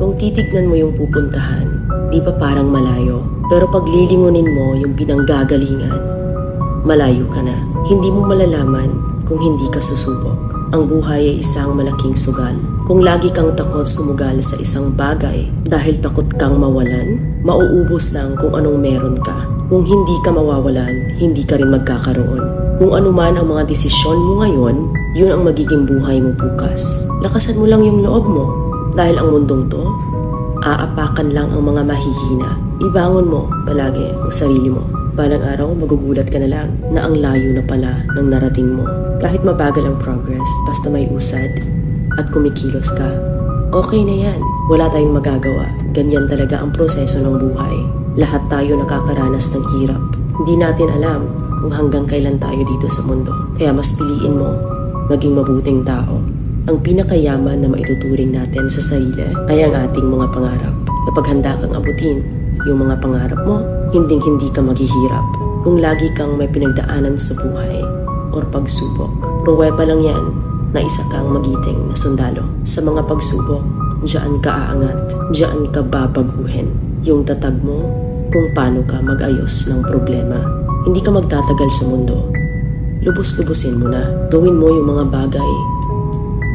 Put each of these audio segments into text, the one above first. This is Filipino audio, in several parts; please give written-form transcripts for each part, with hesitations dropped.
Kung titignan mo yung pupuntahan, di ba parang malayo? Pero pag lilingunin mo yung pinanggagalingan, malayo ka na. Hindi mo malalaman kung hindi ka susubok. Ang buhay ay isang malaking sugal. Kung lagi kang takot sumugal sa isang bagay dahil takot kang mawalan, mauubos lang kung anong meron ka. Kung hindi ka mawawalan, hindi ka rin magkakaroon. Kung ano man ang mga desisyon mo ngayon, yun ang magiging buhay mo bukas. Lakasan mo lang yung loob mo. Dahil ang mundong to, aapakan lang ang mga mahihina. Ibangon mo palagi ang sarili mo. Balang araw, magugulat ka na lang na ang layo na pala ng narating mo. Kahit mabagal ang progress, basta may usad at kumikilos ka, okay na yan. Wala tayong magagawa. Ganyan talaga ang proseso ng buhay. Lahat tayo nakakaranas ng hirap. Hindi natin alam kung hanggang kailan tayo dito sa mundo. Kaya mas piliin mo maging mabuting tao. Ang pinakayaman na maituturing natin sa sarili ay ang ating mga pangarap. Kapag handa kang abutin yung mga pangarap mo, hinding-hindi ka maghihirap. Kung lagi kang may pinagdaanan sa buhay or pagsubok, pruweba lang yan na isa kang magiting na sundalo. Sa mga pagsubok, diyan ka aangat, diyan ka babaguhin yung tatag mo kung paano ka mag-ayos ng problema. Hindi ka magtatagal sa mundo. Lubos-lubusin mo na. Gawin mo yung mga bagay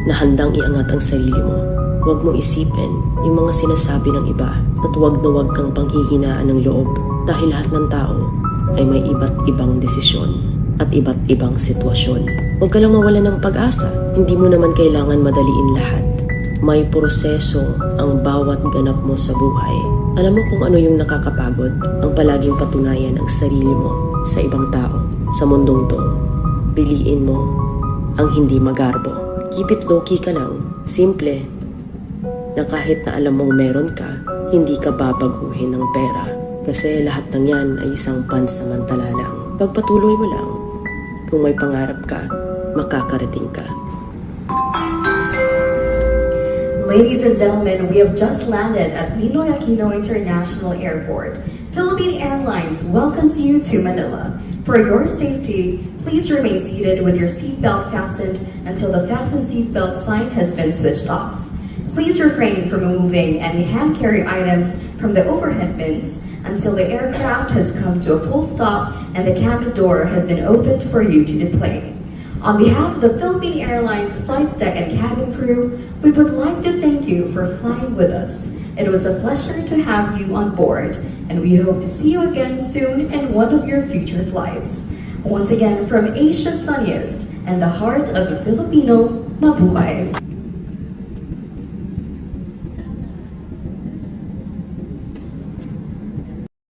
na handang iangat ang sarili mo. Huwag mo isipin yung mga sinasabi ng iba at huwag na huwag kang panghihinaan ng loob dahil lahat ng tao ay may iba't ibang desisyon at iba't ibang sitwasyon. Huwag ka lang mawala ng pag-asa. Hindi mo naman kailangan madaliin lahat. May proseso ang bawat ganap mo sa buhay. Alam mo kung ano yung nakakapagod? Ang palaging patunayan ang sarili mo sa ibang tao. Sa mundong to, piliin mo ang hindi magarbo. Keep it low-key ka lang. Simple. Na kahit na alam mong meron ka, hindi ka babaguhin ng pera. Kasi lahat ng yan ay isang pansamantala lang. Pagpatuloy mo lang. Kung may pangarap ka, makakarating ka. Ladies and gentlemen, we have just landed at Ninoy Aquino International Airport. Philippine Airlines welcomes you to Manila. For your safety, please remain seated with your seatbelt fastened until the fasten seatbelt sign has been switched off. Please refrain from removing any hand carry items from the overhead bins until the aircraft has come to a full stop and the cabin door has been opened for you to deplane. On behalf of the Philippine Airlines flight deck and cabin crew, we would like to thank you for flying with us. It was a pleasure to have you on board, and we hope to see you again soon in one of your future flights. Once again, from Asia's sunniest and the heart of the Filipino, mabuhay!